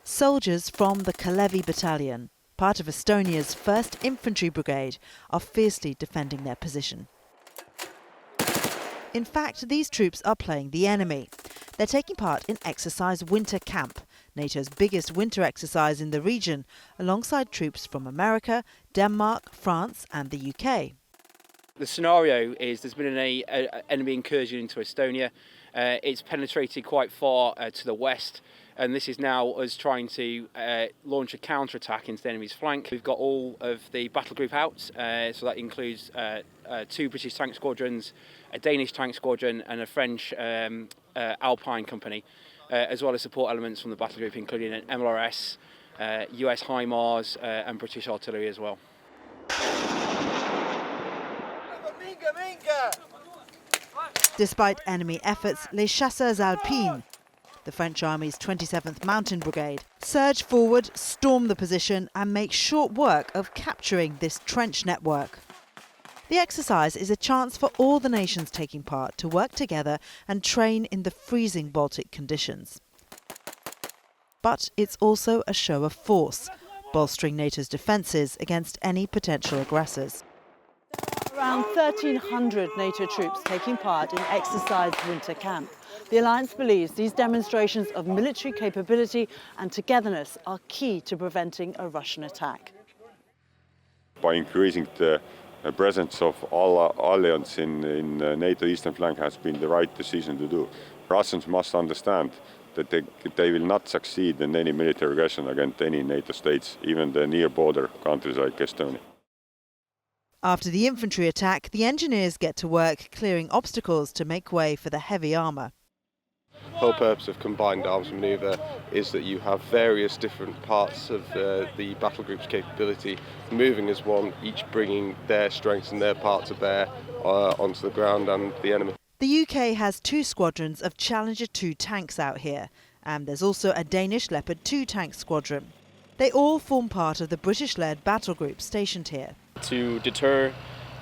Soldiers from the Kalevi battalion, part of Estonia's 1st Infantry Brigade, are fiercely defending their position. In fact, these troops are playing the enemy. They're taking part in Exercise Winter Camp, NATO's biggest winter exercise in the region, alongside troops from America, Denmark, France and the UK. The scenario is there's been an enemy incursion into Estonia. It's penetrated quite far to the west, and this is now us trying to launch a counter-attack into the enemy's flank. We've got all of the battle group out, so that includes 2 British tank squadrons, a Danish tank squadron and a French Alpine company, as well as support elements from the battle group including an MLRS, US HIMARS and British artillery as well. Despite enemy efforts, Les Chasseurs Alpines, the French Army's 27th Mountain Brigade, surge forward, storm the position and make short work of capturing this trench network. The exercise is a chance for all the nations taking part to work together and train in the freezing Baltic conditions. But it's also a show of force, bolstering NATO's defences against any potential aggressors. Around 1,300 NATO troops taking part in Exercise Winter Camp. The Alliance believes these demonstrations of military capability and togetherness are key to preventing a Russian attack. By increasing the presence of all alliance in NATO eastern flank has been the right decision to do. Russians must understand that they will not succeed in any military aggression against any NATO states, even the near border countries like Estonia. After the infantry attack, the engineers get to work clearing obstacles to make way for the heavy armour. The whole purpose of combined arms manoeuvre is that you have various different parts of the battle group's capability moving as one, each bringing their strengths and their part to bear onto the ground and the enemy. The UK has 2 squadrons of Challenger 2 tanks out here, and there's also a Danish Leopard 2 tank squadron. They all form part of the British-led battle group stationed here. To deter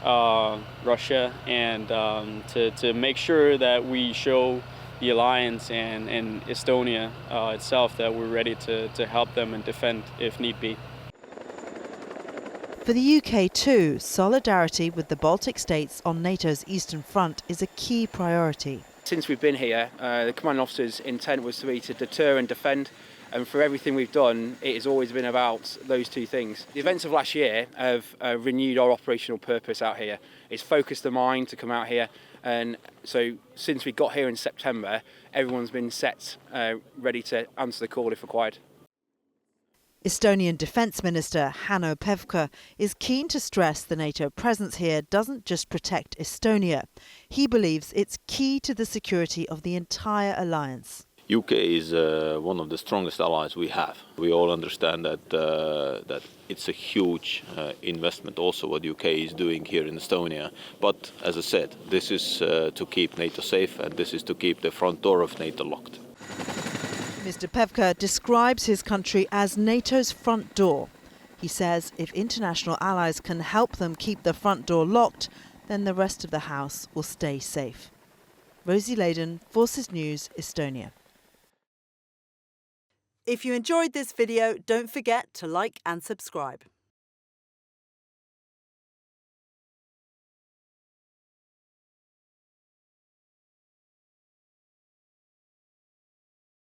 Russia and to make sure that we show the alliance and Estonia itself that we're ready to help them and defend if need be. For the UK too, solidarity with the Baltic states on NATO's eastern front is a key priority. Since we've been here, the commanding officer's intent was to deter and defend. And for everything we've done, it has always been about those 2 things. The events of last year have renewed our operational purpose out here. It's focused the mind to come out here. And so since we got here in September, everyone's been set, ready to answer the call if required. Estonian Defence Minister Hanno Pevkur is keen to stress the NATO presence here doesn't just protect Estonia. He believes it's key to the security of the entire alliance. UK is one of the strongest allies we have. We all understand that it's a huge investment also what UK is doing here in Estonia. But as I said, this is to keep NATO safe and this is to keep the front door of NATO locked. Mr. Pevkur describes his country as NATO's front door. He says if international allies can help them keep the front door locked, then the rest of the house will stay safe. Rosie Leyden, Forces News, Estonia. If you enjoyed this video, don't forget to like and subscribe.